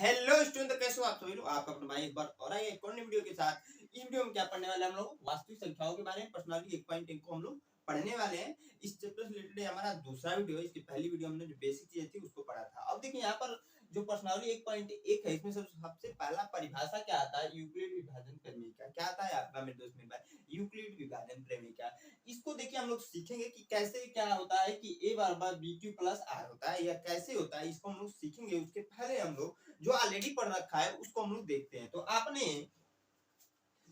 Hello student, कैसे हो आप सभी लोग। आपका अपना भाई एक बार और आए एक और नई वीडियो के साथ। इस वीडियो में क्या पढ़ने वाले हम लोग वास्तविक संख्याओं के बारे में, पर्सनालिटी 1.1 को हम लोग पढ़ने वाले हैं। इस चैप्टर से रिलेटेड हमारा दूसरा वीडियो है। इसकी पहली वीडियो हमने जो बेसिक चीजें थी उसको पढ़ा था। अब देखिए यहाँ पर जो पर्सनालिटी 1.1 है, इसमें सबसे पहला परिभाषा क्या आता है, यूक्लिड विभाजन प्रमेय का। क्या आता है आपका मेरे दोस्त, मेरे भाई, यूक्लिड विभाजन प्रमेय का। इसको देखिए हम लोग सीखेंगे कि कैसे क्या होता है कि a बराबर बी क्यू प्लस आर होता है या कैसे होता है, इसको हम लोग सीखेंगे। उसके पहले हम लोग जो ऑलरेडी पढ़ रखा है उसको हम लोग देखते हैं। तो आपने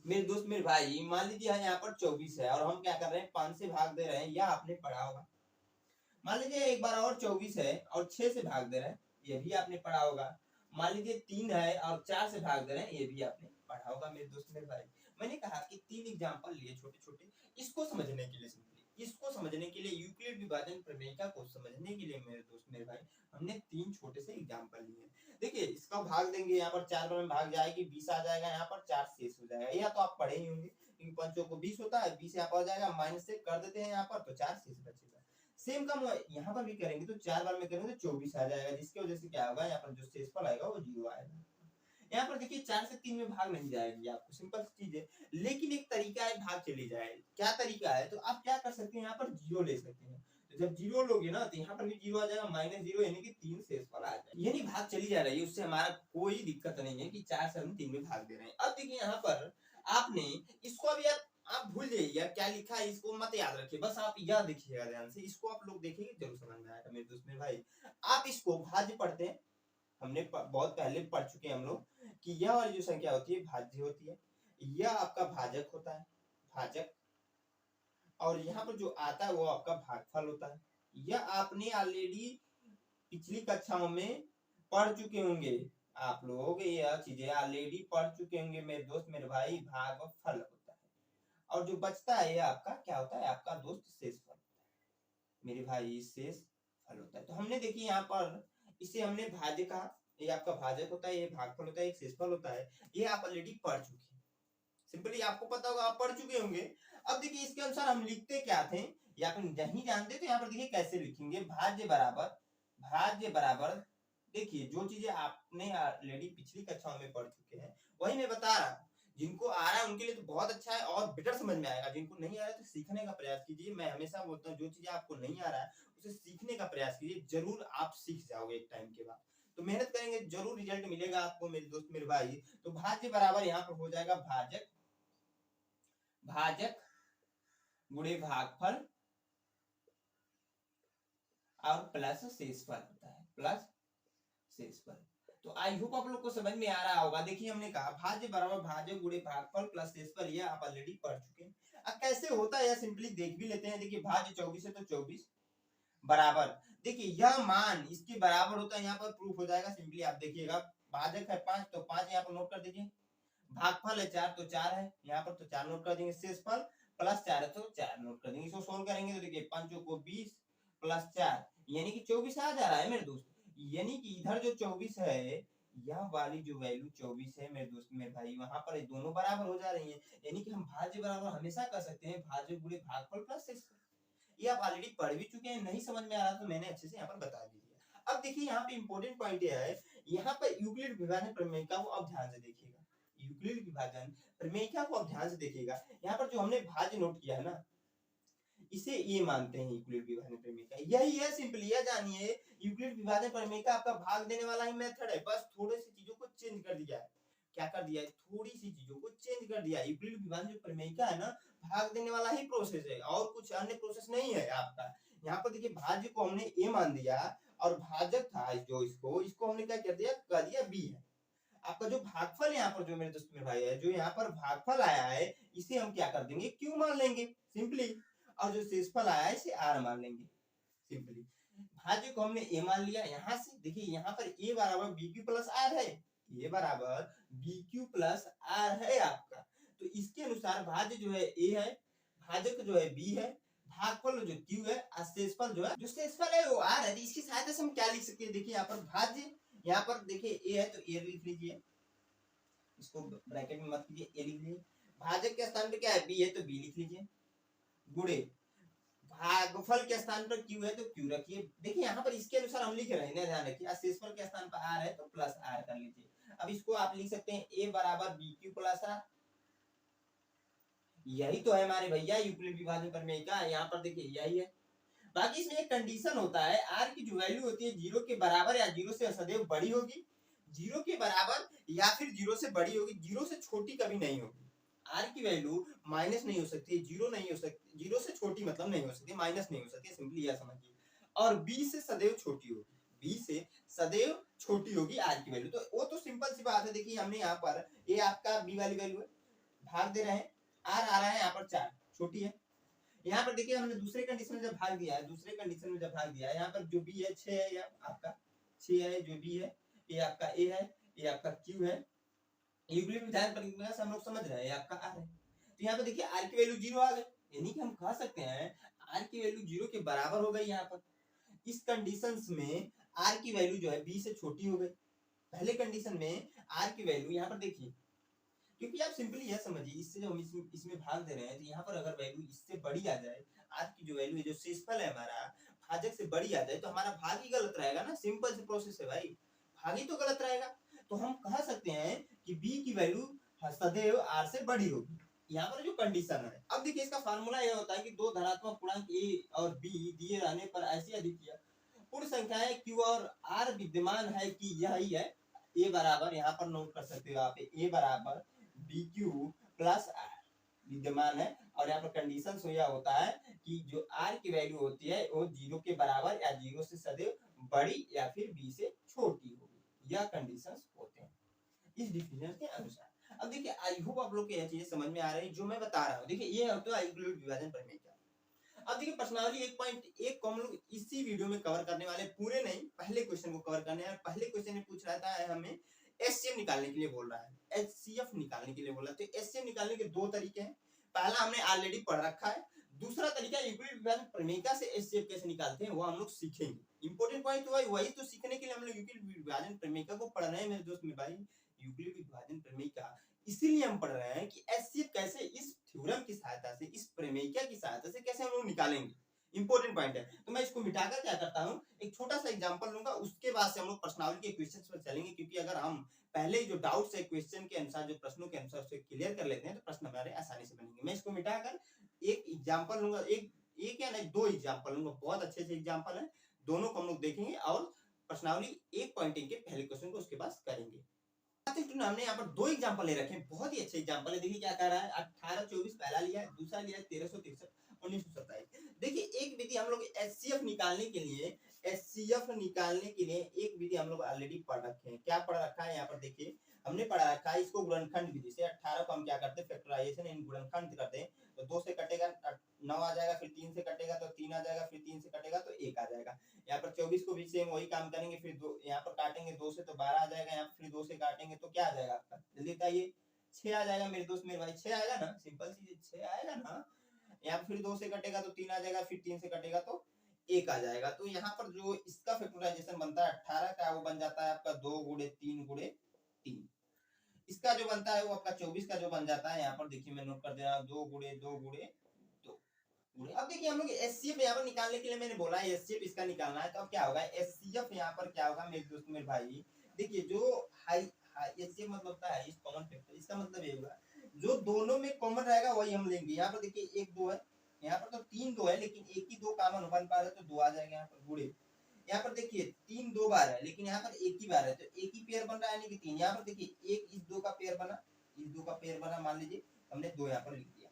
मेरे दोस्त, मेरे भाई, मान लीजिए यहाँ पर 24 है और हम क्या कर रहे हैं, 5 से भाग दे रहे हैं, या आपने पढ़ा होगा। मान लीजिए एक बार और 24 है और 6 से भाग दे रहे हैं, ये भी आपने पढ़ा होगा। मान लीजिए 3 है और 4 से भाग दे रहे हैं, ये भी आपने पढ़ा होगा मेरे दोस्त, मेरे भाई। मैंने कहा कि 3 एग्जांपल लिए छोटे छोटे, इसको समझने के लिए, इसको समझने के लिए, यूक्लिड विभाजन प्रमेय को समझने के लिए मेरे दोस्त, मेरे भाई, हमने 3 छोटे से एग्जांपल लिए। देखिए इसका भाग देंगे, यहाँ पर 4 बार में भाग जाएगी, 20 आ जाएगा, यहाँ पर 4 शेष हो जाएगा। या तो आप पढ़े ही होंगे, क्योंकि पंचों को 20 होता है, 20 यहाँ पर हो जाएगा, माइनस से कर देते हैं यहाँ पर, तो 4 शेष बचेगा। सेम काम यहाँ पर भी करेंगे, तो 4 बार में करेंगे तो 24 आ जाएगा, जिसकी वजह से क्या होगा, यहाँ पर जो शेषफल आएगा वो 0 आएगा। यहाँ पर देखिए 4 से 3 में भाग नहीं जाएगी आपको, सिंपल चीज है। लेकिन एक तरीका है भाग चली जाए। क्या तरीका है, तो आप क्या कर सकते हैं, यहाँ पर 0 ले सकते हैं। तो जब 0 लोगे ना, तो यहाँ पर भी 0 आ जाएगा, -0 यानी कि 3 शेषफल आ जाएगा, यानी भाग चली जा रही है। उससे हमारा कोई दिक्कत नहीं है कि 4 से हम 3 में भाग दे रहे हैं। अब देखिए यहाँ पर आपने इसको अभी आप भूल जाइए क्या लिखा है, इसको मत याद रखिए, बस आप यह देखिएगा ध्यान से। इसको आप लोग देखेंगे जरूर समझ में आएगा मेरे दोस्त, मेरे भाई। आप इसको भाज्य पढ़ते हैं, हमने बहुत पहले पढ़ चुके हैं हम लोग कि यह वाली जो संख्या होती है भाज्य होती है, यह आपका भाजक होता है, भाजक। और यहाँ पर जो आता है वो आपका भागफल होता है। यह आपने ऑलरेडी पिछली कक्षाओं में पढ़ चुके होंगे। आप लोग यह चीजें ऑलरेडी पढ़ चुके होंगे मेरे दोस्त, मेरे भाई। भागफल होता है और जो बचता है ये आपका क्या होता है, आपका दोस्त शेषफल मेरे भाई, शेष फल होता है। तो हमने देखिए यहाँ पर इसे हमने भाज्य कहा, ये आपका भाजक होता है, ये भागफल होता है, एक शेषफल होता है। ये आप ऑलरेडी पढ़ चुके हैं, सिंपली आपको पता होगा, आप पढ़ चुके होंगे। अब देखिए इसके अनुसार हम लिखते क्या थे, या फिर नहीं जानते तो यहाँ पर देखिए कैसे लिखेंगे। भाज्य बराबर देखिए जो चीजें आपने ऑलरेडी पिछली कक्षाओं में पढ़ चुके हैं वही मैं बता रहा हूँ। जिनको आ रहा है उनके लिए तो बहुत अच्छा है और बेटर समझ में आएगा। जिनको नहीं आ रहा है तो सीखने का प्रयास कीजिए। मैं हमेशा बोलता हूँ जो चीजें आपको नहीं आ रहा है उसे सीखने का प्रयास कीजिए, जरूर आप सीख जाओगे एक टाइम के बाद। तो मेहनत करेंगे जरूर रिजल्ट मिलेगा आपको मेरे दोस्त, मेरे भाई। तो भाज्य बराबर यहाँ पर हो जाएगा भाजक, भाजक गुणे भागफल और प्लस शेषफल होता है, प्लस शेषफल। तो आई होप आप लोग को समझ में आ रहा होगा। देखिए हमने कहा भाज्य बराबर भाज्य गुणे भागफल प्लस शेषफल, ये आप ऑलरेडी पढ़ चुके हैं। अब कैसे होता है सिंपली देख भी लेते हैं। देखिए भाज्य 24 है तो 24 बराबर, देखिए यह मान इसके बराबर होता है, यहाँ पर प्रूफ हो जाएगा। सिंपली आप देखिएगा, भाजक है 5 तो 5 यहाँ पर नोट कर दीजिए, भागफल है 4 तो 4 है यहाँ पर, तो 4 नोट कर देंगे, शेषफल प्लस 4 है तो 4 नोट कर देंगे। इसको सोल्व करेंगे तो देखिए 5 को 20 प्लस 4 यानी कि 24 आ जा रहा है मेरे दोस्त। यानी कि इधर जो 24 है, यह वाली जो वैल्यू 24 है मेरे दोस्त, मेरे भाई, वहां पर दोनों बराबर हो जा रही है। यानी कि हम भाज्य बराबर हमेशा कर सकते हैं भाज्य गुणे भागफल प्लस शेषफल। ये आप ऑलरेडी पढ़ भी चुके हैं, नहीं समझ में आ रहा तो मैंने अच्छे से यहाँ पर बता दिया। अब देखिए यहाँ पे इंपॉर्टेंट पॉइंट यह है, यहाँ पर यूक्लिड विभाजन प्रमेय का वो अब ध्यान से देखिएगा। यूक्लिड विभाजन प्रमेय को आप ध्यान से देखिएगा। यहाँ पर जो हमने भाज्य नोट किया है ना, इसे ये मानते हैं यूक्लिड विभाजन प्रमेय का। यही है, सिंपली यह जानिए, यूक्लिड विभाजन प्रमेय का आपका भाग देने वाला ही मेथड है। बस थोड़ी सी चीजों को चेंज कर दिया है। क्या कर दिया है, थोड़ी सी चीजों को चेंज कर दिया है। यूक्लिड विभाजन जो प्रमेय का है ना, भाग देने वाला ही प्रोसेस है और कुछ अन्य प्रोसेस नहीं है आपका। यहाँ पर देखिए भाज्य को हमने ए मान दिया और भाजक था जो इसको हमने क्या कर दिया बी है। आपका जो भागफल यहाँ पर जो मेरे दोस्त में भाई है, जो यहाँ पर भागफल आया है, इसे हम क्या कर देंगे, क्यू मान लेंगे सिंपली। और जो शेषफल आया है इसे आर मान लेंगे सिंपली। भाज्य को हमने ए मान लिया। यहाँ से देखिए यहाँ पर ए बराबर बी क्यू प्लस आर है, ए बराबर बी क्यू प्लस आर है आपका। तो इसके अनुसार भाज्य जो है ए है, भाजक जो है बी है, भागफल जो क्यू है और शेषफल जो शेषफल है वो आर है। इसकी सहायता से हम क्या लिख सकते हैं, देखिए यहाँ पर भाज्य, यहाँ पर देखिए ए है तो ए लिख लीजिए, इसको ब्रैकेट में मत कीजिए, ए लिख लीजिए। भाजक के स्थान पे क्या है, बी है तो बी लिख लीजिए, गुणे भागफल के स्थान पर क्यू है तो क्यू रखिए। देखिए यहाँ पर इसके अनुसार हम लिख रहे हैं ना, ध्यान रखिए। शेषफल के स्थान पर आर है तो प्लस आर कर लीजिए। अब इसको आप लिख सकते हैं ए बराबर बी क्यू प्लस आर। यही तो है हमारे भैया यूक्लिड विभाजन प्रमेय का। यहाँ पर देखिए यही है। बाकी इसमें एक कंडीशन होता है, आर की जो वैल्यू होती है जीरो के बराबर या जीरो से सदैव बड़ी होगी, जीरो के बराबर या फिर जीरो से बड़ी होगी, जीरो से छोटी कभी नहीं होगी। आर की वैल्यू माइनस नहीं हो सकती, जीरो नहीं हो सकती, जीरो से छोटी मतलब नहीं हो सकती, माइनस नहीं हो सकती, सिंपली यह समझिए। और बी से सदैव छोटी होगी, बी से सदैव छोटी होगी आर की वैल्यू। तो वो तो सिंपल सी बात है। देखिए हमने यहाँ पर ये आपका बी वाली वैल्यू है, भाग दे रहे हैं, आर आ रहा है यहाँ पर 4, छोटी है। यहाँ पर देखिए हमने दूसरे कंडीशन में जब भाग दिया है, दूसरे कंडीशन में जब भाग दिया है, यहाँ पर जो बी है 6 है, या आपका 6 है, जो बी है ये आपका ए है, ये आपका क्यू है। यूक्लिड विधान परिक्रमा से हम लोग समझ रहे हैं आपका आर है। तो यहाँ पे देखिए आर की वैल्यू 0 आ गई, यानी कि हम कह सकते हैं आर की वैल्यू 0 के बराबर हो गई। यहाँ पर इस कंडीशंस में आर की वैल्यू जो है बी से छोटी हो गई। पहले कंडीशन में आर की वैल्यू यहाँ पर देखिए, क्योंकि आप सिंपली यह समझिए, इससे जो हम इसमें भाग दे रहे हैं, तो यहाँ पर अगर वैल्यू इससे बड़ी आ जाए, आर की जो वैल्यू है, जो शेषफल है हमारा, भाजक से बड़ी आ जाए, तो हमारा भाग ही गलत रहेगा ना। सिंपल सी प्रोसेस है भाई, भाग ही तो गलत रहेगा। तो हम कह सकते हैं कि बी की वैल्यू सदैव आर से बड़ी होगी। यहाँ पर जो कंडीशन है, अब देखिए इसका फार्मूला यह होता है कि दो धनात्मक पूर्णांक ए और बी दिए रहने पर ऐसी अद्वितीय पूर्ण संख्याएं क्यू और आर विद्यमान है कि यही है। ए बराबर, यहाँ पर नोट कर सकते हो आप, ए बराबर बी क्यू प्लस आर विद्यमान है। और यहाँ पर कंडीशन यह होता है कि जो आर की वैल्यू होती है वो 0 के बराबर या 0 से सदैव बड़ी या फिर बी से छोटी होगी। यह कंडीशंस होते हैं इस डिफिनेशन के अनुसार। अब देखिए आई होप आप लोग को यह चीजें समझ में आ रही है जो मैं बता रहा हूँ। देखिए ये होता है यूक्लिड विभाजन प्रमेय का। अब देखिए प्रश्नावली 1.1 को हम लोग इसी वीडियो में कवर करने वाले, पूरे नहीं, पहले क्वेश्चन को कवर करने हैं। पहले क्वेश्चन में पूछ रहा था हमें एचसीएफ निकालने के लिए बोल रहा है, एचसीएफ निकालने के लिए बोला। तो एचसीएफ निकालने के दो तरीके हैं, पहला हमने ऑलरेडी पढ़ रखा है, दूसरा तरीका यूक्लिड विभाजन प्रमेय से एचसीएफ कैसे निकालते हैं वो हम लोग सीखेंगे। इंपॉर्टेंट पॉइंट तो वही तो सीखने के लिए हम लोग यूक्लिड विभाजन प्रमेय को पढ़ रहे हैं मेरे दोस्त मेरे भाई। यूक्लिड विभाजन प्रमेय का इसीलिए हम पढ़ रहे हैं कि एचसीएफ कैसे इस थ्योरम की सहायता से, इस प्रमेय की सहायता से कैसे हम लोग निकालेंगे। इंपॉर्टेंट पॉइंट है। तो मैं इसको मिटाकर क्या करता हूँ, एक छोटा सा एग्जांपल लूंगा, उसके बाद से हम लोग प्रश्नावली के क्वेश्चंस पर चलेंगे। क्योंकि अगर हम पहले जो डाउट्स है क्वेश्चन के अनुसार, जो प्रश्नों के अनुसार उसे क्लियर कर लेते हैं तो प्रश्न हमारे आसानी से बनेंगे। मैं इसको मिटाकर एक एग्जांपल लूंगा, एक या नहीं 2 एग्जांपल लूंगा, बहुत अच्छे से एग्जांपल है, दोनों को हम लोग देखेंगे और प्रश्नावली 1.1 के पहले क्वेश्चन को उसके बाद करेंगे। हमने यहाँ पर 2 एग्जांपल ले रखे हैं, बहुत ही अच्छे एग्जांपल है। देखिए क्या कह रहा है, 1824 पहला लिया है, दूसरा लिया है 1363 1927। देखिए एक विधि हम लोग एचसीएफ निकालने के लिए, एचसीएफ निकालने के लिए एक विधि हम लोग ऑलरेडी पढ़ रखे हैं। क्या पढ़ रखा है यहाँ पर देखिए, हमने पढ़ा रखा है इसको गुणनखंड विधि से। 18 को हम क्या करते हैं, फैक्टराइजेशन इन गुणनखंड करते हैं। तो 2 से कटेगा 9 आ जाएगा, फिर 3 से कटेगा तो 3 आ जाएगा, फिर 3 से कटेगा तो 1 आ जाएगा। यहाँ पर 24 को भी सेम वही काम करेंगे, फिर यहाँ पर काटेंगे 2 से तो 12 आ जाएगा, यहाँ फिर 2 से काटेंगे तो क्या आ जाएगा आपका, जल्दी बताइए, 6 आ जाएगा मेरे दोस्त मेरे भाई, 6 आएगा ना, सिंपल सी 6 आएगा ना। यहाँ फिर 2 से कटेगा तो 3 आ जाएगा, फिर 3 से कटेगा तो 1 आ जाएगा। तो यहाँ पर जो इसका फैक्टराइजेशन बनता है 18 का, वो बन जाता है आपका 2 गुणे 3 गुणे 3। इसका जो बनता है वो आपका 24 का जो बन जाता है, यहाँ पर देखिए मैं नोट कर दे रहा हूँ, 2 गुणे 2 गुणे 2। अब देखिए हम लोग एचसीएफ यहाँ पर निकालने के लिए मैंने बोला है एचसीएफ इसका निकालना है। तो अब क्या होगा, एचसीएफ यहाँ पर क्या होगा मेरे दोस्त मेरे भाई, देखिए जो हाई एचसीएफ मतलब होता है कॉमन फैक्टर, इसका मतलब ये होगा जो दोनों में कॉमन रहेगा वही हम लेंगे। यहाँ पर देखिए 1 2 है, यहाँ पर तो 3 2 है, लेकिन एक ही 2 कॉमन बन पा रहा है तो 2 आ जाएगा यहाँ पर गुणे। यहाँ पर देखिए 3 2 बार है, लेकिन यहाँ पर एक ही बार है तो एक ही पेयर बन रहा है, यानी कि 3। यहाँ पर देखिए 1 इस 2 का पेयर बना, इस 2 का पेयर बना, मान लीजिए हमने 2 यहाँ पर लिख दिया।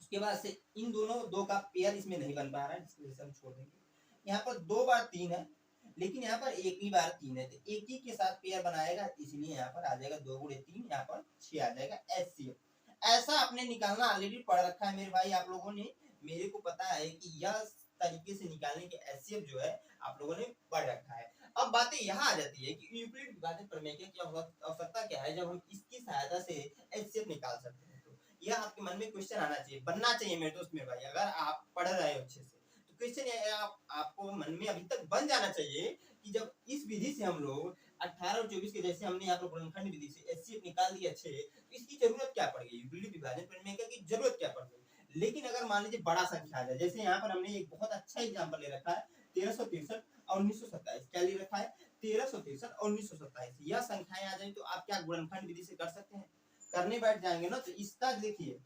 उसके बाद से इन दोनों 2 का पेयर इसमें नहीं बन पा रहा है, जिसकी वजह से हम छोड़ देंगे। यहाँ पर 2 बार 3 है, लेकिन यहाँ पर एक ही बार 3 है, तो एक ही के साथ पेयर बनाएगा, इसलिए यहाँ पर आ जाएगा 2 गुणे 3, यहाँ पर 6 आ जाएगा एचसीएफ। ऐसा आपने निकालना ऑलरेडी पढ़ रखा है मेरे भाई आप लोगों ने, मेरे को पता है कि यह तरीके से निकालने के एचसीएफ जो है आप लोगों ने पढ़ रखा है। अब बातें यहाँ आ जाती है कि यूक्लिड विभाजन प्रमेय की आवश्यकता क्या है जब हम इसकी सहायता से एचसीएफ निकाल सकते हैं। यह आपके मन में क्वेश्चन आना चाहिए, बनना चाहिए मेरे दोस्त मेरे भाई। अगर आप पढ़ रहे हो अच्छे से तो क्वेश्चन आपको मन में अभी तक बन जाना चाहिए कि जब इस विधि से हम लोग 18 और 24 के जैसे हमने यहाँ पर गुणनखंड विधि से एचसीएफ निकाल दिया अच्छे, तो इसकी जरूरत क्या पड़ गई, यूक्लिड विभाजन प्रमेय की जरूरत क्या पड़ गई। लेकिन अगर मान लीजिए बड़ा संख्या आ जाए, जैसे यहाँ पर हमने एक बहुत अच्छा एग्जाम्पल ले रखा है 1363 और 1927, क्या ले रखा है 1363 और 1927, यह संख्याएं आ जाए तो आप क्या गुणनखंड विधि से कर सकते हैं, करने बैठ जाएंगे ना, तो इसका देखिए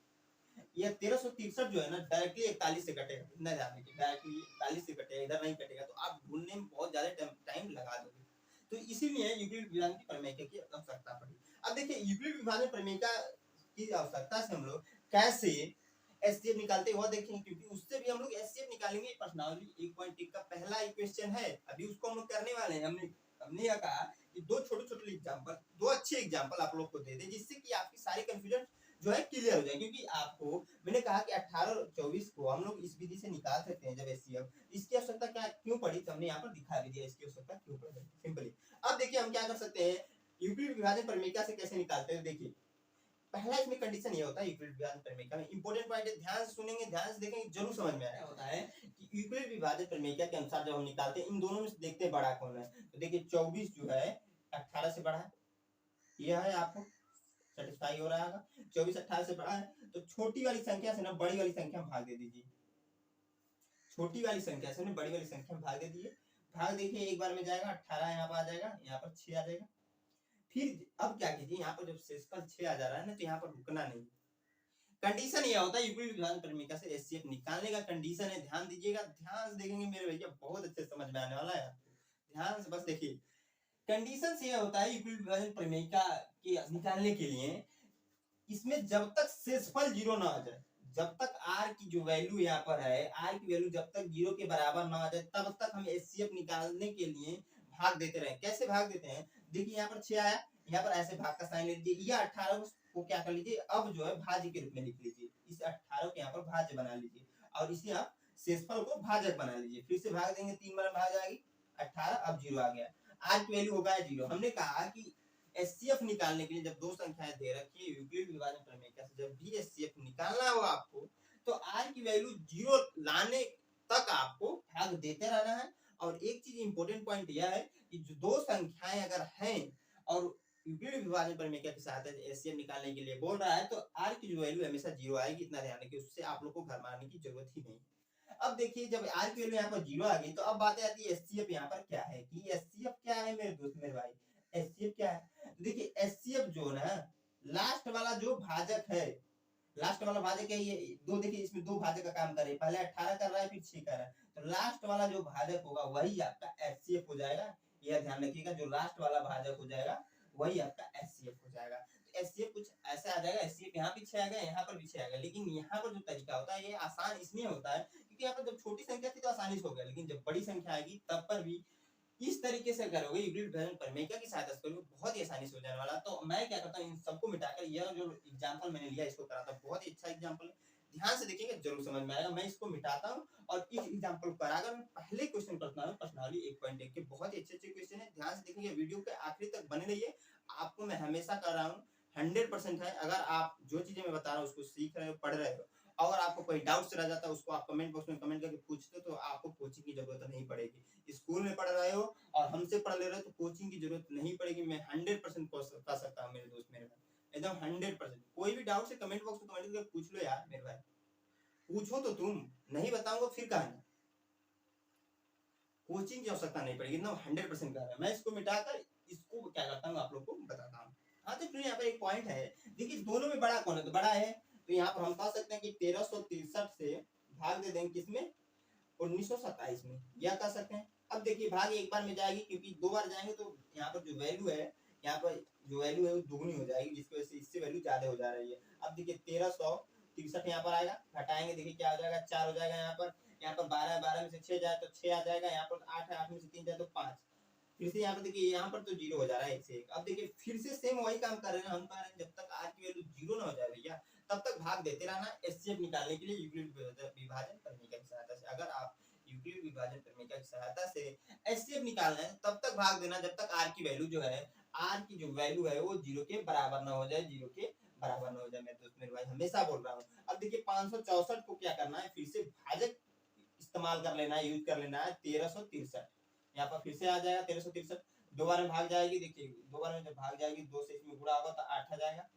ये 1363 जो है ना डायरेक्टली 41 से कटेगा, इतना ध्यान रखिए, डायरेक्टली 41 से कटेगा, इधर नहीं कटेगा, तो आप ढूंढने में बहुत ज्यादा टाइम लगा दोगे, तो इसीलिए यूक्लिड विभाजन की प्रमेय की आवश्यकता पड़ी। अब देखिए यूक्लिड विभाजन प्रमेय की आवश्यकता से हम लोग कैसे एचसीएफ निकालते हैं वो देखेंगे, क्योंकि उससे भी हम लोग एचसीएफ निकालेंगे। प्रश्नावली 1.1 का पहला इक्वेशन है, अभी उसको हम लोग करने वाले हैं। हमने यह कहा कि दो छोटे-छोटे एग्जांपल, दो अच्छे एग्जांपल आप लोग को दे दें, जिससे कि आपकी सारी कंफ्यूजन जो है क्लियर हो जाए, क्योंकि आपको मैंने कहा कि 18 और 24 को हम लोग इस विधि से निकाल सकते हैं जब एचसीएफ, इसकी आवश्यकता क्या क्यों पड़ी, तो हमने यहाँ पर दिखा भी दिया इसकी आवश्यकता क्यों पड़ी सिंपली। अब देखिए हम क्या कर सकते हैं, यूक्लिड विभाजन प्रमेय से कैसे निकालते हैं। देखिए पहला इसमें कंडीशन ये होता है यूक्लिड विभाजन प्रमेय में, इंपॉर्टेंट पॉइंट है, ध्यान से सुनेंगे, ध्यान से देखेंगे, जरूर समझ में आया होता है कि यूक्लिड विभाजन प्रमेय के अनुसार जब हम निकालते हैं इन दोनों में से देखते हैं बड़ा कौन है, तो देखिए 24 जो है 18 से बड़ा है, यह है आपको सेटिस्फाई हो रहा है, 24 18 से बड़ा है, तो छोटी वाली संख्या से ना बड़ी वाली संख्या में भाग दे दीजिए, छोटी वाली संख्या से ना बड़ी वाली संख्या में भाग दे दीजिए, भाग देखिए एक बार में जाएगा 18 यहाँ पर आ जाएगा, यहाँ पर 6 आ जाएगा। फिर अब क्या कीजिए, यहाँ पर जब शेषफल 6 आ जा रहा है ना, तो यहाँ पर रुकना नहीं, कंडीशन ये होता है यूक्लिड विभाजन प्रमेय से एचसीएफ निकालने का कंडीशन है, ध्यान दीजिएगा, ध्यान से देखेंगे मेरे भैया, बहुत अच्छे समझ में आने वाला है आपको, ध्यान से बस देखिए। कंडीशन से ये होता है यूक्लिड विभाजन प्रमेय के निकालने के लिए, इसमें जब तक शेषफल 0 ना आ जाए, जब तक आर की जो वैल्यू यहाँ पर है, आर की वैल्यू जब तक 0 के बराबर ना आ जाए, तब तक हम एचसीएफ निकालने के लिए भाग देते रहे। कैसे भाग देते हैं, देखिए यहाँ पर 6 आया, यहाँ पर ऐसे भाग का साइन ले लीजिए, ये 18 को क्या कर लीजिए, अब जो है भाज्य के रूप में लिख लीजिए, इस 18 को यहाँ पर भाज्य बना लीजिए, और इसे आप शेषफल को भाजक बना लीजिए, फिर से भाग देंगे, 3 बार भाग जाएगी 18, अब 0 आ गया, आर की वैल्यू होगा 0। हमने कहा कि एचसीएफ निकालने के लिए जब दो संख्याएं दे रखी है यूक्लिड विभाजन प्रमेय से, जब भी एचसीएफ निकालना हो आपको, तो आर की वैल्यू 0 लाने तक आपको भाग देते रहना है। और एक चीज इंपॉर्टेंट पॉइंट यह है कि जो दो संख्याएं अगर हैं और यूक्लिड विभाजन प्रमेय के साथ एचसीएफ निकालने के लिए बोल रहा है, तो आर की जो वैल्यू हमेशा 0 आएगी, इतना ध्यान रखिए, उससे आप लोग को घर मारने की जरूरत ही नहीं। अब देखिए जब आर की वैल्यू यहाँ पर 0 आ गई, तो अब बात आती है एचसीएफ यहाँ पर क्या है, कि एचसीएफ क्या है मेरे दोस्त मेरे भाई, एचसीएफ क्या है। देखिए एचसीएफ जो ना लास्ट वाला जो भाजक है, लास्ट वाला भाजक है ये दो, देखिए इसमें दो भाजक का काम कर रहे हैं, पहले 18 कर रहा है फिर 6 कर रहा है, तो लास्ट वाला जो भाजक होगा वही आपका एचसीएफ हो जाएगा। यह ध्यान रखिएगा, जो लास्ट वाला भाजक हो जाएगा वही आपका एचसीएफ हो जाएगा। तो एचसीएफ कुछ ऐसा आ जाएगा, एचसीएफ यहाँ भी 6 आएगा, यहाँ पर भी 6 आएगा, लेकिन यहाँ पर जो तरीका होता है ये आसान इसलिए होता है क्योंकि यहाँ पर जब छोटी संख्या थी तो आसानी से हो गया, लेकिन जब बड़ी संख्या आएगी तब पर भी इस तरीके से करोगे यूक्लिड विभाजन प्रमेय की सहायता से करोगे, बहुत ही आसानी से हो जाने वाला। तो मैं क्या करता हूँ, इन सबको मिटाकर यह जो एग्जांपल मैंने लिया इसको कराता हूँ, बहुत ही अच्छा एग्जांपल है, ध्यान से देखिएगा जरूर समझ में आएगा। मैं इसको मिटाता हूँ और इस एग्जांपल को कराकर मैं पहले क्वेश्चन करता हूँ प्रश्नावली 1.1 के, बहुत ही अच्छे क्वेश्चन है, ध्यान से देखेंगे, वीडियो के आखिरी तक बने रहिए। आपको मैं हमेशा कर रहा हूँ 100% है, अगर आप जो चीजें मैं बता रहा हूँ उसको सीख रहे हो, पढ़ रहे हो, अगर आपको कोई डाउट रह जाता है उसको आप कमेंट बॉक्स में कमेंट करके पूछते हो, तो आपको कोचिंग की जरूरत नहीं पड़ेगी। स्कूल में पढ़ रहे हो और हमसे पढ़ ले रहे हो तो कोचिंग की जरूरत नहीं पड़ेगी, मैं 100% कर सकता हूँ मेरे दोस्त मेरे भाई, एकदम 100%। कोई भी डाउट से कमेंट बॉक्स में कमेंट करके पूछ लो यार मेरे भाई, पूछो तो तुम, नहीं बताऊंगा फिर कहा, कोचिंग की आवश्यकता नहीं पड़ेगी, एकदम 100% कर रहा है। मैं इसको मिटाकर इसको क्या करता हूँ आप लोग को बताता हूँ। हाँ तो यहाँ पर एक पॉइंट है, देखिए दोनों में बड़ा कौन है, तो बड़ा है, तो यहाँ पर हम कह सकते हैं कि 1363 से भाग दे देंगे किसमें, 1927 में, यह कह सकते हैं। अब देखिए भाग एक बार में जाएगी, क्योंकि दो बार जाएंगे तो यहाँ पर जो वैल्यू है, यहाँ पर जो वैल्यू है वो दुगनी हो जाएगी, जिसकी वजह से इससे वैल्यू ज्यादा हो जा रही है। अब देखिए 1363 यहाँ पर आएगा, घटाएंगे देखिए क्या हो जाएगा, 4 हो जाएगा, यहाँ पर 12 12 में से 6 जाए तो 6 आ जाएगा, यहाँ पर 8 8 में से 3 जाए तो 5, फिर से यहाँ पर देखिए यहाँ पर तो 0 हो जा रहा है 1 से 1। अब देखिए फिर से सेम वही काम कर रहे हैं, हम कह रहे हैं जब तक आर की वैल्यू 0 ना हो जाए भैया, तब तक भाग देते रहना एचसीएफ निकालने के लिए यूक्लिड विभाजन प्रमेय की सहायता से। अगर आप यूक्लिड विभाजन प्रमेय की सहायता से एचसीएफ निकालना है तब तक भाग देना जब तक आर की वैल्यू जो है, आर की जो वैल्यू है वो 0 के बराबर ना हो जाए, 0 के बराबर ना हो जाए मेरे दोस्त मेरे भाई, हमेशा बोल रहा हूँ। अब देखिए 564 को क्या करना है, फिर से भाजक इस्तेमाल कर लेना है, यूज कर लेना है, 1363 यहाँ पर फिर से आ जाएगा 1363, दो बार में भाग जाएगी, देखिए दो बार में जब भाग जाएगी 2 से इसमें गुणा होगा तो 8 आ जाएगा,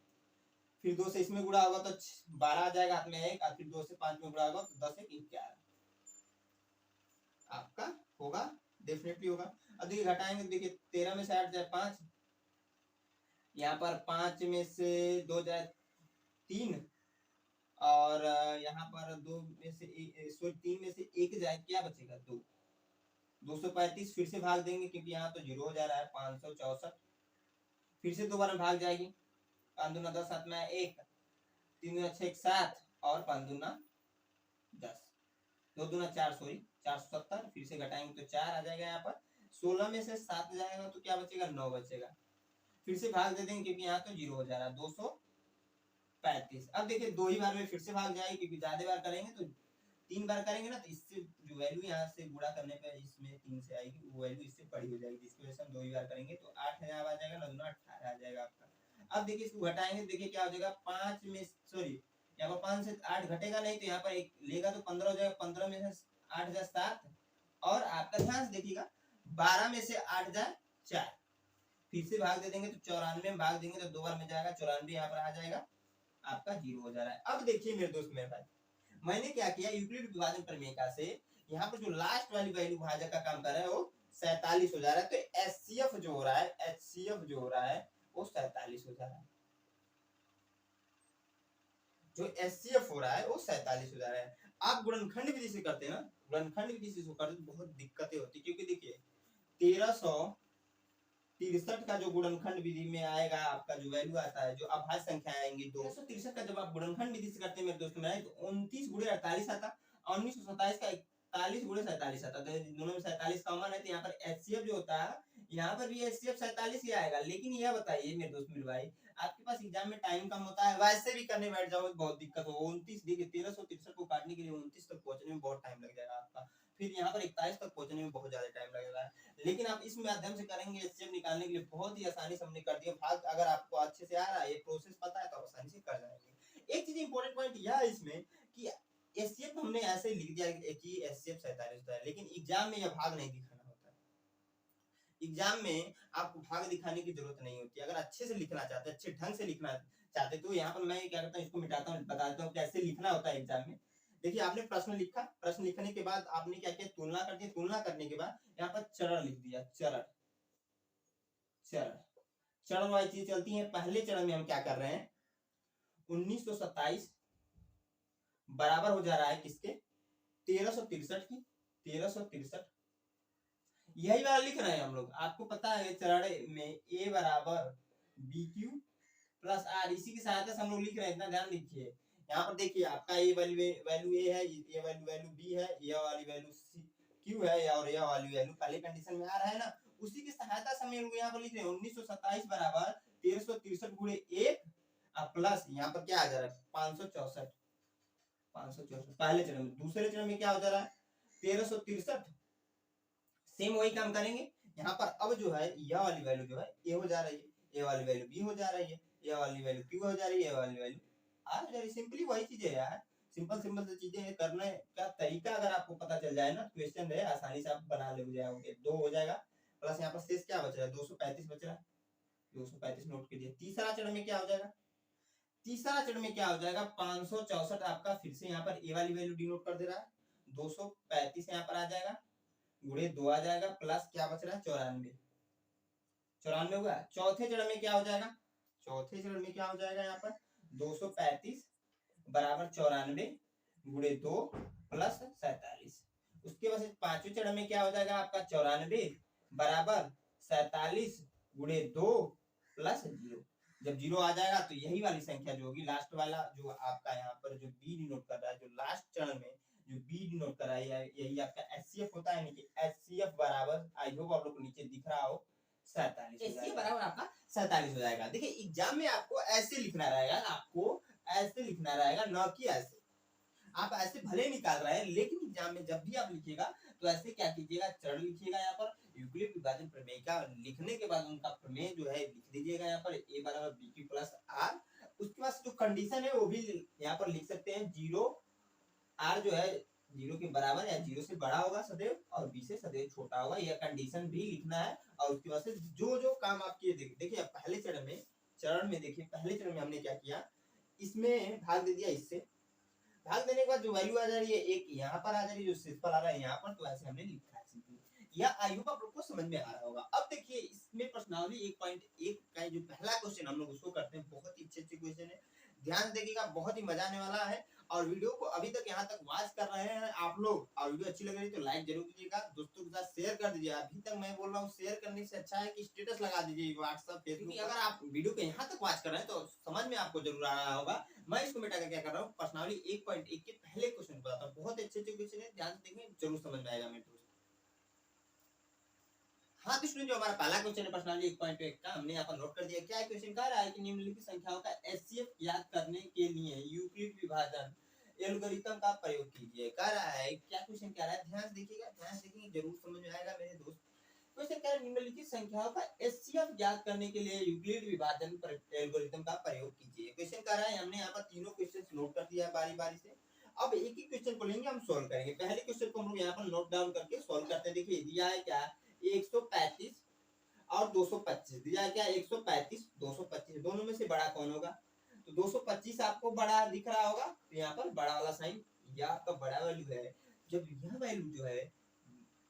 फिर 2 से इसमें गुणा होगा तो 12 आ जाएगा, हाथ में 1, और फिर 2 से 5 में गुणा होगा तो 10 1 11 आपका होगा, डेफिनेटली होगा। अब देखिए घटाएंगे, देखिए 13 में से 8 जाए 5, यहाँ पर 5 में से 2 जाए 3, और यहाँ पर 2 में से 3 में से 1 जाए, क्या बचेगा 2, 235 फिर से भाग देंगे क्योंकि यहाँ तो 0 हो जा रहा है, 564 फिर से 2 बार में भाग जाएगी, 5 दूना 10, 7 में 1, 3 दूना 6 7, और 5 दूना 10, 2 दूना 4, सॉरी 470, फिर से घटाएंगे तो 4 आ जाएगा। यहाँ पर 16 में से 7 जाएगा तो क्या बचेगा 9 बचेगा, फिर से भाग दे देंगे क्योंकि यहाँ तो 0 हो जा रहा है, 235। अब देखिए 2 ही बार में फिर से भाग जाएगी क्योंकि ज्यादा बार करेंगे तो 3 बार करेंगे ना, तो इससे जो वैल्यू यहाँ से गुणा करने पे इसमें 3 से आएगी, वो वैल्यू इससे बड़ी हो जाएगी, जिसकी वजह से हम 2 ही बार करेंगे तो 8 यहाँ आ जाएगा, 9 18 आ जाएगा आपका। अब देखिए इसको घटाएंगे, देखिए क्या हो जाएगा, 5 में सॉरी यहाँ पर 5 से 8 घटेगा नहीं, तो यहाँ पर 1 लेगा तो 15 हो जाएगा, 15 में से 8 जा 7, और आपका ध्यान से देखिएगा 12 में से 8 जा 4, फिर से भाग दे देंगे तो 94 में भाग देंगे तो 2 बार में जाएगा, 94 यहाँ पर आ जाएगा, आपका 0 हो जा रहा है। अब देखिए मेरे दोस्त मेरे भाई, मैंने क्या किया, यूक्लिड विभाजन प्रमेय से यहाँ पर जो लास्ट वाली वैल्यू भाजक का काम कर रहा है वो 47 हो जा रहा है, तो एचसीएफ जो हो रहा है, एचसीएफ जो हो रहा है वो 47 हो जा रहा है, जो एचसीएफ हो रहा है वो 47 हो जा रहा है। आप गुणनखंड विधि से करते हैं ना, गुणनखंड विधि से करते बहुत दिक्कतें होती, क्योंकि देखिए 1363 का जो गुणनखंड विधि में आएगा आपका जो वैल्यू आता है, जो अभाज्य संख्या आएंगी 1363 का जब आप गुणनखंड विधि से करते हैं मेरे दोस्त में, तो 29 गुणे 48 आता, 1927 का 41 गुणे 47 आता, तो दोनों में 47 कॉमन है, तो यहाँ पर एचसीएफ जो होता है, यहाँ पर भी एचसीएफ 47 ही आएगा। लेकिन यह बताइए मेरे दोस्त मेरे भाई, आपके पास एग्जाम में टाइम कम होता है, वैसे भी करने बैठ जाओगे बहुत दिक्कत हो, 29 देखिए 1363 को काटने के लिए 29 तक पहुंचने में बहुत टाइम लग जाएगा आपका, फिर यहाँ पर 41 तक पहुंचने में बहुत ज्यादा टाइम लगेगा। लेकिन आप इस माध्यम से करेंगे, एचसीएफ निकालने के लिए बहुत ही आसानी से हमने कर दिया भाग, अगर आपको अच्छे से आ रहा है, ये प्रोसेस पता है तो आसानी से कर जाएंगे। एक चीज इंपॉर्टेंट पॉइंट यह है इसमें कि एचसीएफ हमने ऐसे ही लिख दिया कि एचसीएफ 47 होता है, लेकिन एग्जाम में यह भाग नहीं दिखाना होता है। एग्जाम में आपको भाग दिखाने की जरूरत नहीं होती, अगर अच्छे से लिखना चाहते, अच्छे ढंग से लिखना चाहते, तो यहाँ पर मैं क्या करता हूँ, इसको मिटाता हूँ, बताता हूँ कैसे लिखना होता है एग्जाम में। देखिए आपने प्रश्न लिखा, प्रश्न लिखने के बाद आपने क्या किया, तुलना कर दी, तुलना करने के बाद यहाँ पर चरण लिख दिया, चरण चरण चरण वाली चीज चलती है। पहले चरण में हम क्या कर रहे हैं, 1927 बराबर हो जा रहा है किसके, 1363 की, 1363 यही वाला लिख रहे हैं हम लोग। आपको पता है चरण में ए बराबर बी क्यू प्लस आर, इसी की सहायता से हम लोग लिख रहे हैं, इतना ध्यान दीजिए। यहाँ पर देखिए आपका ये वैल्यू ए है, ये वैल्यू बी है, ये वाली वैल्यू सी क्यू है, और यह वाली वैल्यू पहले कंडीशन में आ रहा है ना, उसी की सहायता से हम लोग यहाँ पर लिख रहे हैं 1927 बराबर 1363 गुणे 1 प्लस यहाँ पर क्या आ जा रहा है 564, 564 पहले चरण में। दूसरे चरण में क्या हो जा रहा है 1363, सेम वही काम करेंगे। यहाँ पर अब जो है यह वाली वैल्यू जो है ए हो जा रही है, ये वाली वैल्यू बी हो जा रही है, ये वाली वैल्यू क्यू हो जा रही है, ये वाली वैल्यू आर हो जा रही है। सिंपली वही चीजें है यार, सिंपल सिंपल सी चीजें करने का तरीका अगर आपको पता चल जाए ना, क्वेश्चन है आसानी से आप बना ले जाओगे। 2 हो जाएगा, प्लस यहाँ पर शेष क्या बच रहा है 235 बच रहा है, 235 नोट कीजिए। तीसरा चरण में क्या हो जाएगा, तीसरा चरण में क्या हो जाएगा 564 आपका, फिर से यहाँ पर ए वाली वैल्यू डिनोट कर दे रहा है, 235 यहाँ पर आ जाएगा, गुणे 2 आ जाएगा, प्लस क्या बच रहा है 94, 94 हुआ। चौथे चरण में क्या हो जाएगा, चौथे चरण में क्या हो जाएगा यहाँ पर 235 बराबर 94 गुणे 2 प्लस 47। उसके बाद पांचवें चरण में क्या हो जाएगा आपका 94 बराबर 47 गुणे 2 प्लस 0। जब 0 आ जाएगा तो यही वाली संख्या जो होगी लास्ट वाला, जो आपका यहाँ पर जो बी डिनोट कर रहा है, जो लास्ट चरण में जो बी डिनोट कर रहा है, यही आपका एचसीएफ होता है। एचसीएफ बराबर, आई होप आप लोग को नीचे दिख रहा हो, 47 एचसीएफ बराबर आपका 47 हो जाएगा। देखिए एग्जाम में आपको ऐसे लिखना रहेगा, आपको ऐसे लिखना रहेगा, न कि ऐसे। आप ऐसे भले निकाल रहे हैं, लेकिन एग्जाम में जब भी आप लिखिएगा तो ऐसे क्या कीजिएगा, चरण लिखिएगा यहाँ पर, यूक्लिड विभाजन प्रमेय का लिखने के बाद उनका प्रमेय जो है लिख दीजिएगा यहाँ पर, ए बराबर बी क्यू प्लस आर। उसके बाद जो कंडीशन है वो भी यहाँ पर लिख सकते हैं, 0 आर जो है 0 के बराबर या 0 से बड़ा होगा सदैव, और बी से सदैव छोटा होगा, यह कंडीशन भी लिखना है। और उसके बाद से जो जो काम आप किए, देखिए पहले चरण में देखिए, पहले चरण में हमने क्या किया, इसमें भाग दे दिया इससे, भाग देने के बाद जो वैल्यू आ जा रही है एक यहाँ पर आ जा रही है, जो सिंपल आ रहा है यहाँ पर, तो ऐसे हमने लिखा है सिंपली। यह आई होप आप लोग को समझ में आ रहा होगा। अब देखिए इसमें प्रश्नावली 1.1 का जो पहला क्वेश्चन हम लोग उसको करते हैं। बहुत ही अच्छे क्वेश्चन है, ध्यान देखिएगा, बहुत ही मजा आने वाला है। और वीडियो को अभी तक यहाँ तक वॉच कर रहे हैं आप लोग, और वीडियो अच्छी लग रही है तो लाइक जरूर कीजिएगा, दोस्तों के साथ शेयर कर दीजिए। अभी तक मैं बोल रहा हूँ शेयर करने से अच्छा है कि स्टेटस लगा दीजिए व्हाट्सएप फेसबुक। अगर आप वीडियो को यहाँ तक वॉच कर रहे हैं तो समझ में आपको जरूर आ रहा होगा। मैं इसको मिटा कर क्या कर रहा हूँ, प्रश्नावली 1.1 के पहले क्वेश्चन बताता हूँ। बहुत अच्छे क्वेश्चन है, ध्यान से देखें, जरूर समझ में आएगा मेरे दोस्त। हाँ तो स्टूडेंट, जो हमारा पहला क्वेश्चन है प्रश्नावली 1.1 का, हमने यहाँ पर नोट कर दिया। क्या है क्वेश्चन, कह रहा है कि निम्नलिखित संख्याओं का एचसीएफ याद करने के लिए यूक्लिड विभाजन एल्गोरिथम का प्रयोग कीजिए। कह रहा है, क्या क्वेश्चन कह रहा है, ध्यान से देखिएगा, ध्यान से देखेंगे जरूर समझ में आएगा मेरे दोस्त। क्वेश्चन कह रहा है निम्नलिखित संख्याओं का एचसीएफ ज्ञात करने के लिए यूक्लिड विभाजन एल्गोरिथम का प्रयोग कीजिए। क्वेश्चन कह रहा है, हमने यहाँ पर तीनों क्वेश्चन नोट कर दिया है बारी बारी से। अब एक ही क्वेश्चन को लेंगे, हम सोल्व करेंगे। पहले क्वेश्चन को हम लोग यहाँ पर नोट डाउन करके सोल्व करते हैं। देखिए दिया है क्या, 135 और 225 दिया है क्या, 135 225, दोनों में से बड़ा कौन होगा? तो 225 आपको बड़ा दिख रहा होगा, तो यहाँ पर बड़ा वाला साइन, यह आपका बड़ा वैल्यू है। जब यह वैल्यू जो है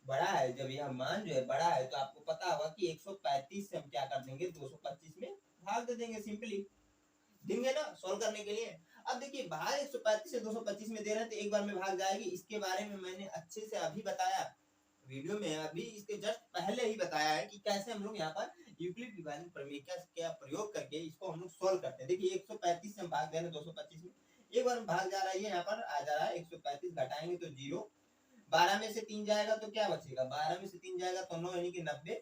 बड़ा है, जब यह मान जो है बड़ा है, तो आपको पता होगा कि 135 से हम क्या कर देंगे, 225 में भाग दे देंगे, सिंपली देंगे ना सॉल्व करने के लिए। अब देखिए भाग 135 से 225 में दे रहे हैं तो एक बार में भाग जाएगी। इसके बारे में मैंने अच्छे से अभी बताया वीडियो में, अभी इसके जस्ट पहले ही बताया है कि कैसे हम लोग यहाँ पर यूक्लिड विभाजन प्रमेय का प्रयोग करके इसको हम लोग सोल्व करते हैं। देखिए 135 से हम भाग दे रहे हैं 225 में, एक बार में भाग जा रहा है, यहाँ पर आ जा रहा है 135, घटाएंगे तो 0, 12 में से 3 जाएगा तो क्या बचेगा, 12 में से 3 जाएगा तो 9 यानी कि 90,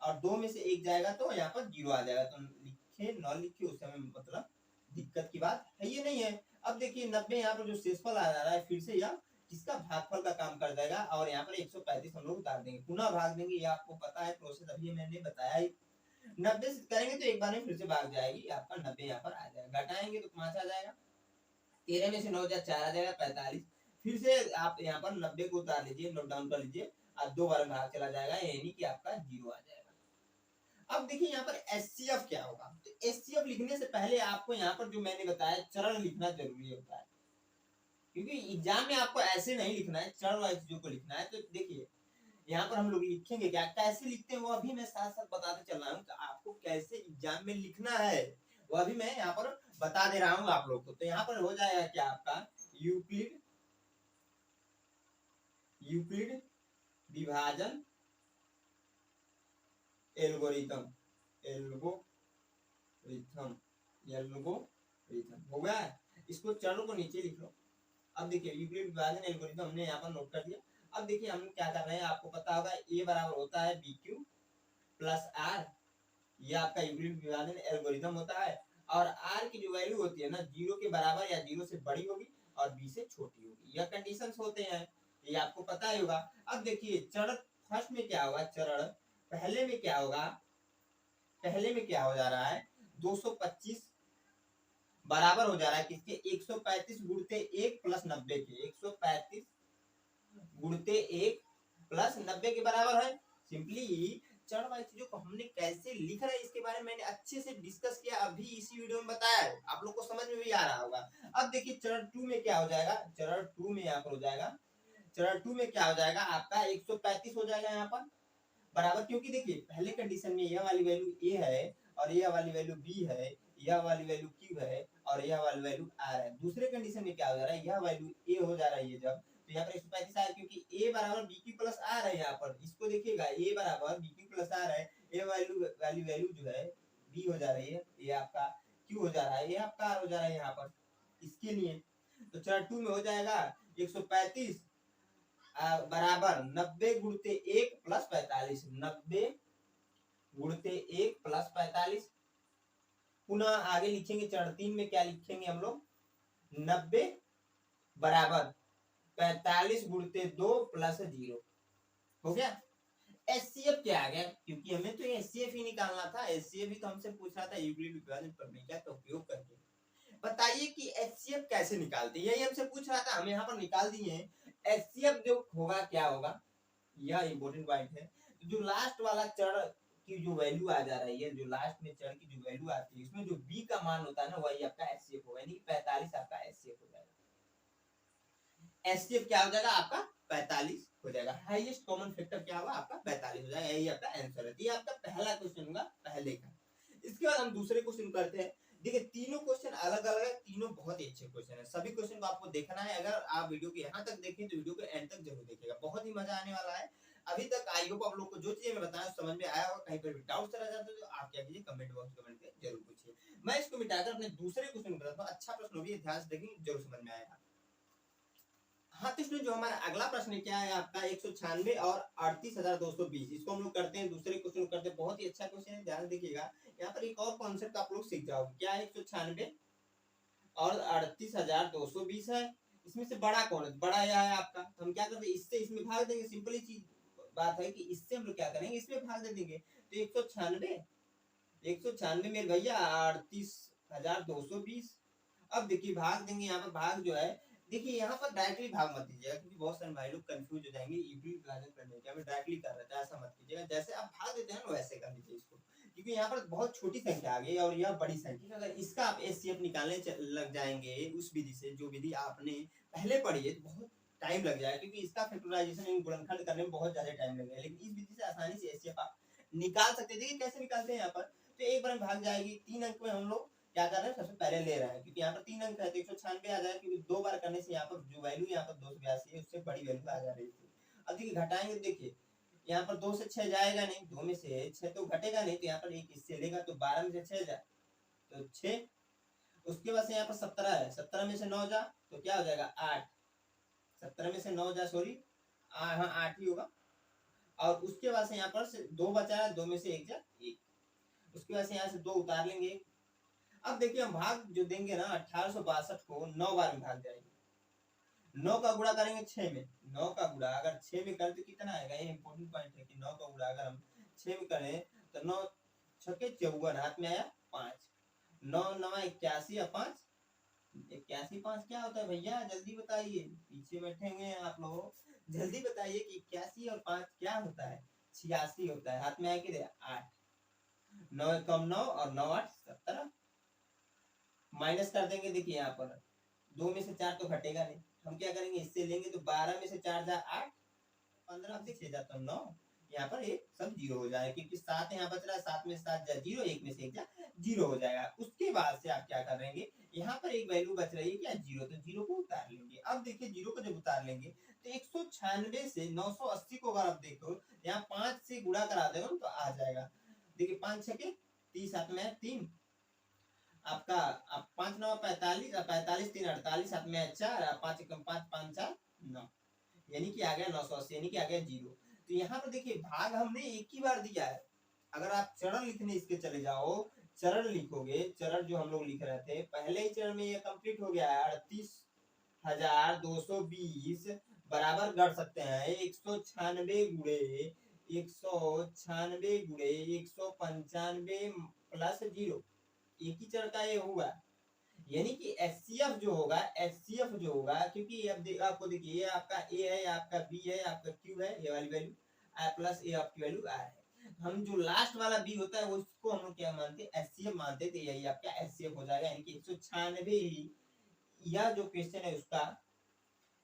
और 2 में से 1 जाएगा तो यहाँ पर 0 आ जाएगा। तो लिखे न लिखे उस समय मतलब दिक्कत की बात है ये नहीं है। अब देखिए 90 यहाँ पर जो शेषफल आ रहा है, फिर से यह किसका भागफल का काम कर जाएगा, और यहाँ पर 135 हम लोग उतार देंगे, पुनः भाग देंगे, ये आपको पता है प्रोसेस, अभी मैंने बताया ही। 90 से करेंगे तो एक बार में फिर से भाग जाएगी, आपका 90 यहाँ पर आ जाएगा, घटाएंगे तो 5 आ जाएगा, 13 में से 9 4 आ जाएगा 45, फिर से आप यहाँ पर 90 को उतार लीजिए, नोट डाउन कर लीजिए, आप 2 बार भाग चला जाएगा, यानी कि आपका 0 आ जाएगा। अब देखिए यहाँ पर एचसीएफ क्या होगा, तो एचसीएफ लिखने से पहले आपको यहाँ पर जो मैंने बताया चरण लिखना जरूरी होता है, क्योंकि एग्जाम में आपको ऐसे नहीं लिखना है, चरण वाइज चीजों को लिखना है। तो देखिए यहाँ पर हम लोग लिखेंगे क्या, कैसे लिखते हैं वो अभी मैं साथ साथ बताते चल रहा हूँ, आपको कैसे एग्जाम में लिखना है वो अभी मैं यहाँ पर बता दे रहा हूँ आप लोग को। तो यहाँ पर हो जाएगा क्या आपका यूक्लिड विभाजन एल्गोरिथम हो गया। इसको चरणों को नीचे लिख लो। अब देखिए यूक्लिड विभाजन एल्गोरिथम हमने यहाँ पर नोट कर दिया। अब देखिए हम क्या कर रहे हैं, आपको पता होगा ए बराबर होता है BQ प्लस R, ये आपका यूक्लिड विभाजन एल्गोरिथम होता है। और R की जो वैल्यू होती है ना, 0 के बराबर या 0 से बड़ी होगी और B से छोटी होगी, यह कंडीशंस होते हैं, ये आपको पता ही होगा। अब देखिए चरण फर्स्ट में क्या होगा, चरण पहले में क्या होगा, पहले में क्या हो जा रहा है, 225 बराबर हो जा रहा है किसके, 135 गुणते 1 प्लस 90 के, 135 गुणते 1 प्लस 90 के बराबर है। सिंपली चरण वाली चीजों को हमने कैसे लिख रहे हैं इसके बारे में मैंने अच्छे से डिस्कस किया, अभी इसी वीडियो में बताया है, आप लोग को समझ में भी आ रहा होगा। अब देखिए चरण 2 में क्या हो जाएगा, चरण 2 में यहाँ पर हो जाएगा, चरण 2 में क्या हो जाएगा आपका 135 हो जाएगा यहाँ पर बराबर, क्योंकि देखिए पहले कंडीशन में यह वाली वैल्यू ए है और यह वाली वैल्यू बी है, यह वाली वैल्यू क्यू है और यह वाली वैल्यू आर है। दूसरे कंडीशन में क्या हो जा रहा है, यह वैल्यू ए हो जा रहा है, ये जब तो यहाँ पर 135 आया, क्योंकि ए बराबर बी क्यू प्लस आर है। यहाँ पर इसको देखिएगा, ए बराबर बी क्यू प्लस आर है, ए वैल्यू जो है बी हो जा रही है, ये आपका क्यू हो जा रहा है, ये आपका आर हो जा रहा है यहाँ पर इसके लिए। तो चरण 2 में हो जाएगा 135 बराबर 90 गुणते 1 प्लस 45, 90 गुणते 1 प्लस 45। पुनः आगे लिखेंगे चरण 3 में क्या लिखेंगे हम लोग, 90 बराबर 45 गुणते 2 प्लस 0 हो गया। एचसीएफ क्या आ गया, क्योंकि हमें तो एचसीएफ ही निकालना था, एचसीएफ ही तो हमसे पूछ रहा था यूक्लिड विभाजन प्रमेय का उपयोग करके। बताइए कि एचसीएफ कैसे निकालते हैं, यही हमसे पूछ रहा था, हम यहाँ पर निकाल दिए हैं। एचसीएफ जो होगा क्या होगा, यह इंपॉर्टेंट पॉइंट है। जो लास्ट वाला चरण की जो वैल्यू आ जा रही है, जो लास्ट में चर की जो वैल्यू आती है, इसमें जो बी का मान होता है ना, वही आपका एचसीएफ होगा, यानी 45 आपका एचसीएफ हो जाएगा। एचसीएफ क्या हो जाएगा आपका 45 हो जाएगा। हाईएस्ट कॉमन फैक्टर क्या होगा आपका 45 हो जाएगा। यही आपका आंसर है। ये आपका पहला क्वेश्चन होगा पहले का। इसके बाद हम दूसरे क्वेश्चन करते हैं। देखिए तीनों क्वेश्चन अलग अलग है, तीनों बहुत ही अच्छे क्वेश्चन है। सभी क्वेश्चन को आपको देखना है। अगर आप वीडियो को यहाँ तक देखें तो वीडियो को एंड तक जरूर देखिएगा, बहुत ही मजा आने वाला है। अभी तक आई होप आप लोग को जो चीजें मैं बताया समझ में आया होगा। कहीं पर भी डाउट रह जाता है तो आप क्या कीजिए, कमेंट बॉक्स कमेंट पे जरूर पूछिए। मैं इसको मिटाकर अपने दूसरे क्वेश्चन को बताता हूँ। अच्छा प्रश्न भी, ध्यान से देखेंगे जरूर समझ में आएगा। हाँ तो इसमें जो हमारा अगला प्रश्न क्या है आपका 196 और 38,220। इसको हम लोग करते हैं, दूसरे क्वेश्चन को करते हैं। बहुत ही अच्छा क्वेश्चन है, ध्यान देखिएगा। यहाँ पर एक और कॉन्सेप्ट आप लोग सीख जाओगे। क्या है 196 और 38,220 है। इसमें से बड़ा कौन है? बड़ा यह है आपका। तो हम क्या करते हैं, इससे इसमें भाग देंगे। सिंपल ही चीज बात है कि इससे हम लोग क्या करेंगे, इसमें भाग दे देंगे। तो 196 मेरे भैया 38,220। अब देखिए भाग देंगे, यहाँ पर भाग जो है, देखिए यहाँ पर डायरेक्टली भाग मत दीजिएगा, क्योंकि बहुत सारे भाई लोग कंफ्यूज हो जाएंगे। यूपी विभाजन करने के डायरेक्टली कर रहे थे, ऐसा मत कीजिएगा। जैसे आप भाग देते हैं ना वैसे कर लीजिए इसको, क्योंकि यहाँ पर बहुत छोटी संख्या आ गई और यह बड़ी संख्या। अगर इसका आप एचसीएफ निकालने लग जाएंगे उस विधि से, जो विधि आपने पहले पढ़ी है, तो बहुत टाइम लग जाएगा, क्योंकि इसका फैक्टराइजेशन गुणनखंड करने में बहुत ज्यादा टाइम लगेगा। लेकिन इस विधि से आसानी से एचसीएफ आप निकाल सकते हैं। देखिए कैसे निकालते हैं यहाँ पर। तो एक बार भाग जाएगी, 3 अंक में हम लोग क्या कर रहे हैं, सबसे पहले ले रहे हैं, क्योंकि यहाँ पर 3 अंक है तो 196 आ जाएगा, क्योंकि 2 बार करने से यहाँ पर जो वैल्यू यहाँ पर 282 है, उससे बड़ी वैल्यू आ जा रही थी। अब देखिए घटाएंगे, देखिए यहाँ पर 2 से 6 जाएगा नहीं, 2 में से 6 तो घटेगा नहीं, तो यहाँ पर एक इससे लेगा, तो 12 में से 6 जाए तो 6। उसके बाद से यहाँ पर 17 है, 17 में से 9 जा तो क्या हो जाएगा 8। 17 में से 9 जा, सॉरी हाँ 8 ही होगा। और उसके बाद से यहाँ पर 2 बचा है, 2 में से 1 जा 1। उसके बाद से यहाँ से 2 उतार लेंगे। अब देखिए हम भाग जो देंगे ना 1862 को 9 बार में भाग जाएंगे। 9 का गुणा करेंगे 6 में। 9 का गुणा अगर 6 में करें तो कितना आएगा, ये इंपॉर्टेंट पॉइंट है कि 9 का गुणा अगर हम 6 में करें तो 9 छके 54, हाथ में आया 5। 9 9 81 और 5 81। 5 क्या होता है भैया, जल्दी बताइए, पीछे बैठेंगे आप लोग, जल्दी बताइए कि 81 और 5 क्या होता है। 86 होता है। हाथ में आया कि 8। 9 कम 9 और 9 8 17। माइनस कर देंगे। देखिए यहाँ पर 2 में से 4 तो घटेगा नहीं, हम क्या करेंगे, इससे लेंगे तो 12 में से 4 जा 8, 15 से जाता 9। यहाँ पर एक सब जीरो हो जाएगा, क्योंकि 7 यहाँ बच रहा है, 7 में से 7 जा 0, 1 में से 1 जा 0 हो जाएगा। उसके बाद से आप क्या करेंगे, यहाँ पर एक वैल्यू बच रही है क्या 0, तो 0 को उतार लेंगे। अब देखिए 0 को जब उतार लेंगे तो 196 से 980 को अगर आप देखो, यहाँ 5 से गुणा करा देगा तो आ जाएगा। देखिए 5 छके 30, हाथ में 3 आपका, अब 5 9 45 और 45 3 48, हाथ में 4, 5 1 5 5 4 9, यानी कि आ गया 980, यानी कि आ गया 0। तो यहाँ पर देखिए भाग हमने एक ही बार दिया है। अगर आप चरण लिखने इसके चले जाओ, चरण लिखोगे, चरण जो हम लोग लिख रहे थे पहले ही चरण में ये कंप्लीट हो गया है। 38,220 बराबर कर सकते हैं 196 गुणे 196 गुणे 195 प्लस 0। एक ही चरण का ये होगा, यानी कि एचसीएफ जो होगा, एचसीएफ जो होगा, क्योंकि अब आपको देखिए ये आपका ए है, आपका बी है, आपका क्यू है, ये वाली वैल्यू आई प्लस ए आपकी वैल्यू आर है। हम जो लास्ट वाला बी होता है उसको हम लोग क्या मानते हैं, एचसीएफ मानते हैं। तो यही आपका एचसीएफ हो जाएगा, यानी कि 196 ही यह जो क्वेश्चन है उसका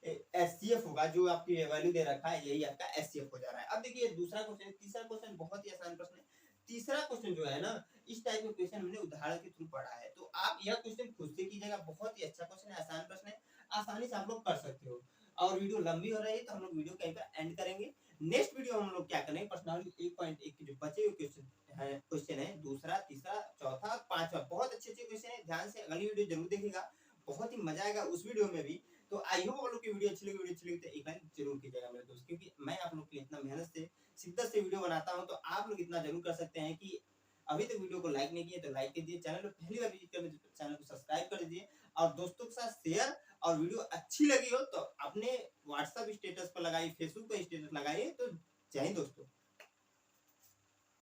एचसीएफ होगा, जो आपकी वैल्यू दे रखा है यही आपका एचसीएफ हो जा रहा है। अब देखिए दूसरा क्वेश्चन, तीसरा क्वेश्चन बहुत ही आसान प्रश्न है। तीसरा क्वेश्चन जो है ना, इस टाइप का क्वेश्चन हमने उदाहरण के थ्रू पढ़ा है, तो आप यह क्वेश्चन खुद से कीजिएगा। बहुत ही अच्छा क्वेश्चन है, आसान प्रश्न है, आसानी से आप लोग कर सकते हो। और वीडियो लंबी हो रही है तो हम लोग वीडियो कहीं पर एंड करेंगे। नेक्स्ट वीडियो हम लोग क्या करेंगे, पर्सनालिटी 1.1 के जो बचे हुए क्वेश्चन है, दूसरा तीसरा चौथा और पांचवा, बहुत अच्छे अच्छे क्वेश्चन है। ध्यान से अगली वीडियो जरूर देखिएगा, बहुत ही मजा आएगा उस वीडियो में भी। तो आई होप आप लोग की वीडियो अच्छी लगी तो एक लाइक जरूर कीजिएगा मेरे दोस्त, क्योंकि मैं आप लोग के लिए इतना मेहनत से शिद्दत से वीडियो बनाता हूं, तो आप लोग इतना जरूर कर सकते हैं कि अभी तक वीडियो को लाइक नहीं किए तो लाइक कीजिए, चैनल पर पहली बार विजिट करने तो चैनल को सब्सक्राइब कर दीजिए, और दोस्तों के साथ शेयर। और वीडियो अच्छी लगी हो तो अपने व्हाट्सएप स्टेटस पर लगाइए, फेसबुक पर स्टेटस लगाइए। तो जय हिंद दोस्तों।